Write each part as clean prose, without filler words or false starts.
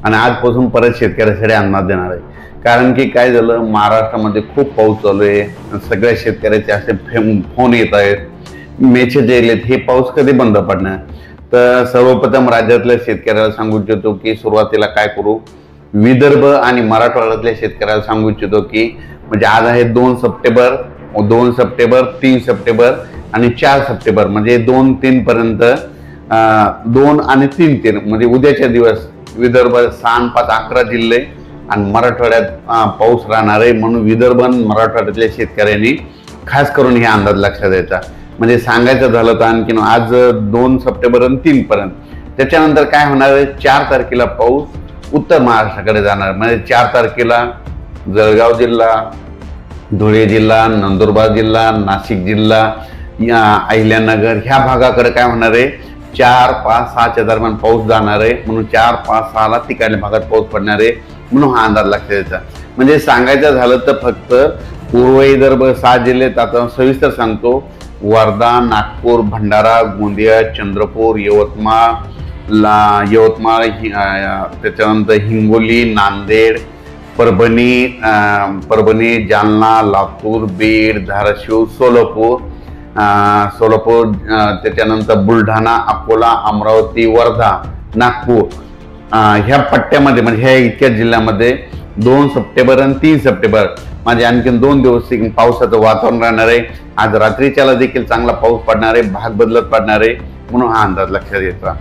आणि आजपासून परत शेतकऱ्यासाठी अंदाज देणार आहे। कारण की काय झालं, महाराष्ट्रामध्ये खूप पाऊस चालू आहे, सगळ्या शेतकऱ्याचे असे फोन येत आहेत, मेसेज येत, हे पाऊस कधी बंद पडणार। तर सर्वप्रथम राज्यातल्या शेतकऱ्याला सांगू इच्छितो की सुरुवातीला काय करू, विदर्भ आणि मराठवाड्यातल्या शेतकऱ्याला सांगू इच्छितो की म्हणजे आज आहे 2 सप्टेंबर, 2 सप्टेंबर, 3 सप्टेंबर आणि 4 सप्टेंबर, म्हणजे 2-3 पर्यंत 2 आणि 3 म्हणजे उद्याच्या दिवस विदर्भात 6-5-11 जिल्हे आणि मराठवाड्यात पाऊस राहणार आहे। म्हणून विदर्भ आणि मराठवाड्यातल्या शेतकऱ्यांनी खास करून हे अंदाज लक्षात द्यायचा। म्हणजे सांगायचं झालं तर आणखीन आज 2 सप्टेंबर आणि 3 पर्यंत, त्याच्यानंतर काय होणार आहे, 4 तारखेला पाऊस उत्तर महाराष्ट्राकडे जाणार। म्हणजे 4 तारखेला जळगाव जिल्हा, धुळे जिल्हा, नंदुरबार जिल्हा, नाशिक जिल्हा, अहिल्यानगर ह्या भागाकडे काय होणार आहे, 4, 5, 6च्या दरम्यान पाऊस जाणार आहे। म्हणून 4, 5, 6ला तिकडल्या भागात पाऊस पडणार आहे, म्हणून हा अंदाज लक्षात द्यायचा। म्हणजे सांगायचं झालं तर फक्त पूर्व विदर्भ 6 जिल्ह्यात आता सविस्तर सांगतो, वर्धा, नागपूर, भंडारा, गोंदिया, चंद्रपूर, यवतमाळ, त्याच्यानंतर हिंगोली, नांदेड, परभणी, जालना, लातूर, बीड, धाराशिव, सोलापूर, त्याच्यानंतर बुलढाणा, अकोला, अमरावती, वर्धा, नागपूर ह्या पट्ट्यामध्ये म्हणजे ह्या इतक्या जिल्ह्यामध्ये 2 सप्टेंबर आणि 3 सप्टेंबर म्हणजे आणखीन 2 दिवस पावसाचं वातावरण राहणार आहे। आज रात्रीच्याला देखील चांगला पाऊस पडणार आहे, भाग बदलत पडणार आहे, म्हणून हा अंदाज लक्षात घ्यायचा।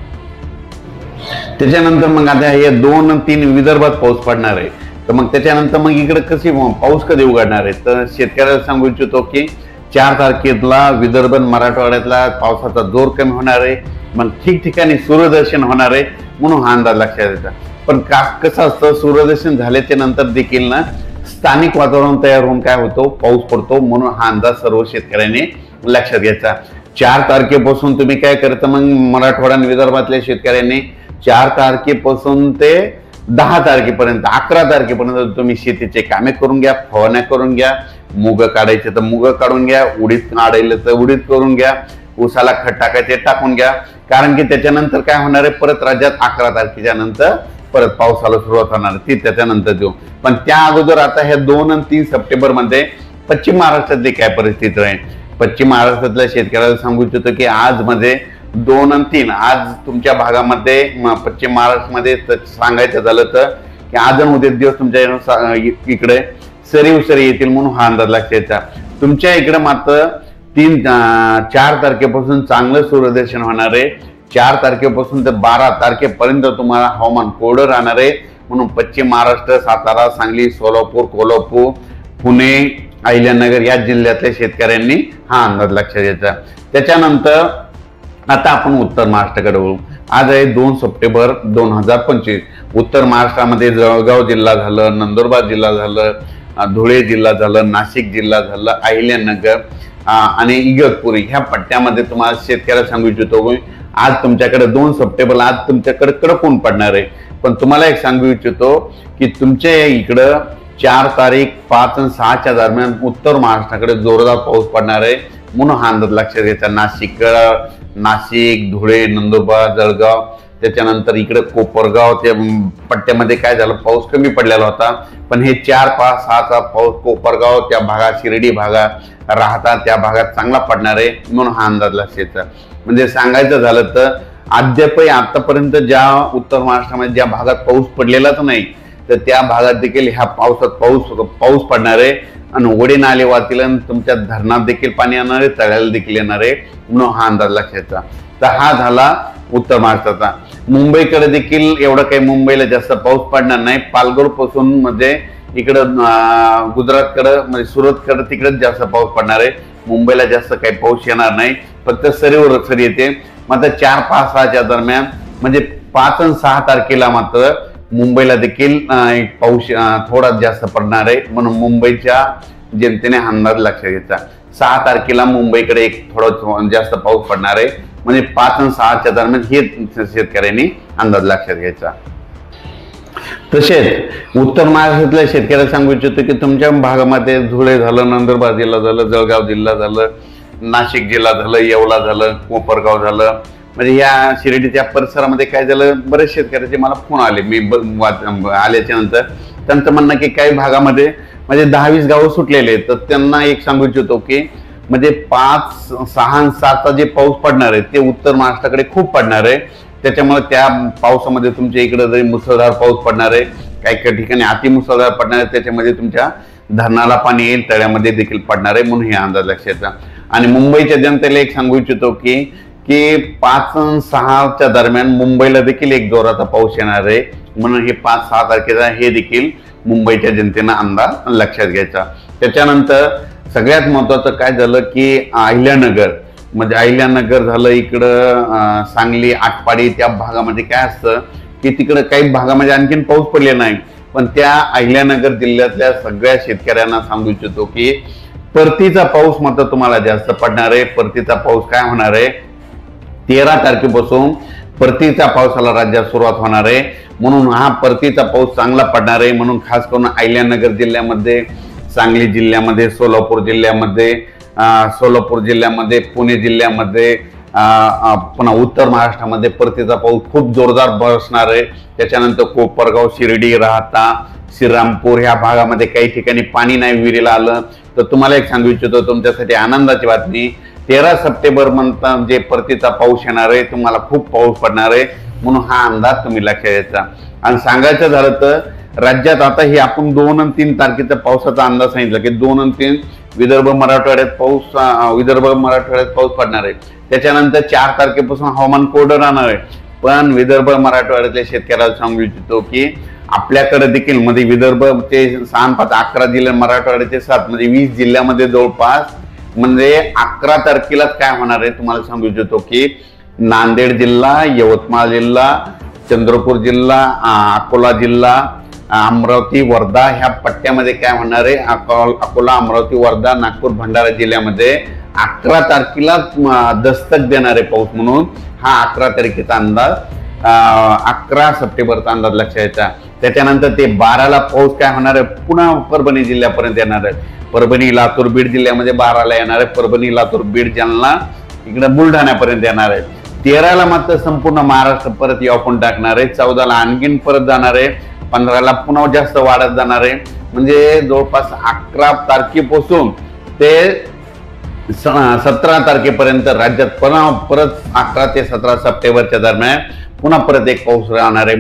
त्याच्यानंतर मग आता हे 2 आणि 3 विदर्भात पाऊस पडणार आहे, तर मग त्याच्यानंतर मग इकडे कशी पाऊस कधी उघडणार आहे, तर शेतकऱ्याला सांगू इच्छितो की 4 तारखेला विदर्भ मराठवाड्यातला पावसाचा जोर कमी होणार आहे, मग ठिकठिकाणी सूर्यदर्शन होणार आहे, म्हणून हा अंदाज लक्षात द्यायचा। पण कसं असतं, सूर्यदर्शन झाल्याच्या नंतर देखील ना स्थानिक वातावरण तयार होऊन काय होतो, पाऊस पडतो, म्हणून हा अंदाज सर्व शेतकऱ्यांनी लक्षात घ्यायचा। 4 तारखेपासून तुम्ही काय करता, मग मराठवाडा आणि विदर्भातल्या शेतकऱ्यांनी 4 तारखेपासून ते 10 तारखेपर्यंत 11 तारखेपर्यंत तुम्ही शेतीचे कामे करून घ्या, फवारण्या करून घ्या, मुग काढायचे तर मुग काढून घ्या, उडीद काढायला तर उडीद करून घ्या, ऊसाला खत टाकायचे टाकून घ्या। कारण की त्याच्यानंतर काय होणार आहे, परत राज्यात 11 तारखेच्या नंतर परत पावसाला सुरुवात होणार, ती त्याच्यानंतर देऊ। पण त्या अगोदर आता ह्या 2 आणि 3 सप्टेंबर मध्ये पश्चिम महाराष्ट्रातली काय परिस्थिती राहील, पश्चिम महाराष्ट्रातल्या शेतकऱ्याला सांगू इच्छितो की आज मध्ये 2 आणि 3 आज तुमच्या भागामध्ये पश्चिम महाराष्ट्रामध्ये सांगायचं झालं तर की आज आणि उद्या दिवस तुमच्या इकडे सरी येतील, म्हणून हा अंदाज लक्षात द्यायचा। तुमच्या इकडे मात्र 4 तारखेपासून चांगलं सूर्यदर्शन होणार आहे, 4 तारखेपासून तर 12 तारखेपर्यंत तुम्हाला हवामान कोरडं राहणार आहे। म्हणून पश्चिम महाराष्ट्र, सातारा, सांगली, सोलापूर, कोल्हापूर, पुणे, अहिल्यानगर या जिल्ह्यातल्या शेतकऱ्यांनी हा अंदाज लक्षात घ्यायचा। त्याच्यानंतर आता आपण उत्तर महाराष्ट्राकडे वळू। आज आहे 2 सप्टेंबर 2025। उत्तर महाराष्ट्रामध्ये जळगाव जिल्हा झालं, नंदुरबार जिल्हा झालं, धुळे जिल्हा झालं, नाशिक जिल्हा झालं, अहिल्यानगर आणि इगतपुरी ह्या पट्ट्यामध्ये तुम्हाला शेतकऱ्याला सांगू इच्छितो, आज तुमच्याकडे 2 सप्टेंबर आज तुमच्याकडे कडक ऊन पडणार आहे। पण तुम्हाला एक सांगू इच्छितो की तुमच्या इकडं 4 तारीख 5 आणि 6च्या दरम्यान उत्तर महाराष्ट्राकडे जोरदार पाऊस पडणार आहे, म्हणून हा अंदाज लक्षात घ्यायचा। नाशिक, धुळे, नंदुरबार, जळगाव, त्याच्यानंतर इकडे कोपरगाव त्या पट्ट्यामध्ये काय झालं, पाऊस कमी पडलेला होता, पण हे 4, 5, 6चा पाऊस कोपरगाव त्या भागात, शिर्डी भागात राहतात त्या भागात चांगला पडणार आहे, म्हणून हा अंदाज लक्षात घ्यायचा। म्हणजे सांगायचं झालं तर अद्यापही आतापर्यंत ज्या उत्तर महाराष्ट्रामध्ये ज्या भागात पाऊस पडलेलाच नाही, तर त्या भागात देखील ह्या पावसात पाऊस पडणार आहे आणि ओढे नाले वाहतील आणि तुमच्या धरणात देखील पाणी येणार आहे, तळ्याला देखील येणार आहे, म्हणून हा अंदाज लक्षात घ्यायचा। तर हा झाला उत्तर महाराष्ट्राचा। मुंबईकडे देखील एवढं काही मुंबईला जास्त पाऊस पडणार नाही, पालघर पासून म्हणजे इकडं गुजरातकडे म्हणजे सुरतकडे तिकडेच जास्त पाऊस पडणार आहे, मुंबईला जास्त काही पाऊस येणार नाही, फक्त सरीवर सरी येते। मात्र 4, 5, 6च्या दरम्यान म्हणजे 5 आणि 6 तारखेला मात्र मुंबईला देखील पाऊस थोडा जास्त पडणार आहे, म्हणून मुंबईच्या जनतेने अंदाज लक्षात घ्यायचा। 6 तारखेला मुंबईकडे एक थोडं जास्त पाऊस पडणार आहे, म्हणजे 5 आणि 6च्या दरम्यान हे शेतकऱ्यांनी अंदाज लक्षात घ्यायचा। तसेच उत्तर महाराष्ट्रातल्या शेतकऱ्याला सांगू इच्छितो की तुमच्या भागामध्ये धुळे झालं, नंदुरबार जिल्हा झालं, जळगाव जिल्हा झालं, नाशिक जिल्हा झालं, येवला झालं, कोपरगाव झालं, म्हणजे या शिर्डीच्या परिसरामध्ये काय झालं, बरेच शेतकऱ्याचे मला फोन आले, मी आल्याच्या नंतर त्यांचं म्हणणं की काही भागामध्ये म्हणजे 10-20 गावं सुटलेले, तर त्यांना एक सांगू इच्छितो की म्हणजे 5, 6, 7 जे पाऊस पडणार आहे ते उत्तर महाराष्ट्राकडे खूप पडणार आहे. त्याच्यामुळे त्या पावसामध्ये तुमच्या इकडे जरी मुसळधार पाऊस पडणार आहे, काही काही ठिकाणी अति मुसळधार पडणार आहे, त्याच्यामध्ये तुमच्या धरणाला पाणी येईल, तळ्यामध्ये देखील पडणार आहे, म्हणून हे अंदाज लक्षात घ्या. आणि मुंबईच्या जनतेला एक सांगू इच्छितो की 5 आणि 6च्या दरम्यान मुंबईला देखील एक जोराचा पाऊस येणार आहे, म्हणून हे 5-6 तारखेचा हे देखील मुंबईच्या जनतेनं अंदाज लक्षात घ्यायचा. त्याच्यानंतर सगळ्यात महत्वाचं काय झालं की अहिल्यानगर, म्हणजे अहिल्यानगर झालं इकडं सांगली, आटपाडी त्या भागामध्ये काय असतं की तिकडं काही भागामध्ये आणखीन पाऊस पडले नाही, पण त्या अहिल्यानगर जिल्ह्यातल्या सगळ्या शेतकऱ्यांना सांगू इच्छितो की परतीचा पाऊस मात्र तुम्हाला जास्त पडणार आहे. परतीचा पाऊस काय होणार आहे, 13 तारखेपासून परतीच्या पावसाला राज्यात सुरुवात होणार आहे, म्हणून हा परतीचा पाऊस चांगला पडणार आहे. म्हणून खास करून अहिल्यानगर जिल्ह्यामध्ये, सांगली जिल्ह्यामध्ये, सोलापूर जिल्ह्यामध्ये, पुणे जिल्ह्यामध्ये, पुन्हा उत्तर महाराष्ट्रामध्ये परतीचा पाऊस खूप जोरदार बरसणार आहे. त्याच्यानंतर कोपरगाव, शिर्डी, राहता, श्रीरामपूर ह्या भागामध्ये काही ठिकाणी पाणी नाही विहिरीला आलं, तर तुम्हाला एक सांगू इच्छितो तुमच्यासाठी आनंदाची बातमी, 13 सप्टेंबर म्हणता जे परतीचा पाऊस येणार आहे, तुम्हाला खूप पाऊस पडणार आहे, म्हणून हा अंदाज तुम्ही लक्षात घ्यायचा. आणि सांगायचं झालं तर राज्यात आता ही आपण 2 आणि 3 तारखेचा पावसाचा अंदाज सांगितला की 2 आणि 3 विदर्भ मराठवाड्यात पाऊस पडणार आहे. त्याच्यानंतर 4 तारखेपासून हवामान कोरडं राहणार आहे, पण विदर्भ मराठवाड्यातल्या शेतकऱ्याला सांगू इच्छितो की आपल्याकडे देखील म्हणजे विदर्भचे 6-5-11 जिल्हे, मराठवाड्याचे 7 म्हणजे 20 जिल्ह्यामध्ये जवळपास म्हणजे 11 तारखेलाच काय होणार आहे तुम्हाला सांगू इच्छितो की नांदेड जिल्हा, यवतमाळ जिल्हा, चंद्रपूर जिल्हा, अकोला जिल्हा, अमरावती, वर्धा ह्या पट्ट्यामध्ये काय होणार आहे, अकोला, अमरावती, वर्धा, नागपूर, भंडारा जिल्ह्यामध्ये 11 तारखेला दस्तक देणारे पाऊस, म्हणून हा 11 तारखेचा अंदाज 11 सप्टेंबरचा अंदाज लक्षात घ्यायचा. त्याच्यानंतर ते 12ला पाऊस काय होणार आहे, पुन्हा परभणी जिल्ह्यापर्यंत येणार आहे. परभणी, लातूर, बीड जिल्ह्यामध्ये 12ला येणार आहे. परभणी, लातूर, बीड, जालना इकडे बुलढाण्यापर्यंत येणार आहे. 13ला मात्र संपूर्ण महाराष्ट्र परत यावपून टाकणार आहे. 14ला आणखीन परत जाणार आहे. 15ला पुन्हा जास्त वाढत जाणार आहे. म्हणजे जवळपास 11 तारखेपासून ते 17 तारखेपर्यंत राज्यात परत 11 ते 17 सप्टेंबरच्या दरम्यान पुन्हा परत एक पाऊस राहणार आहे.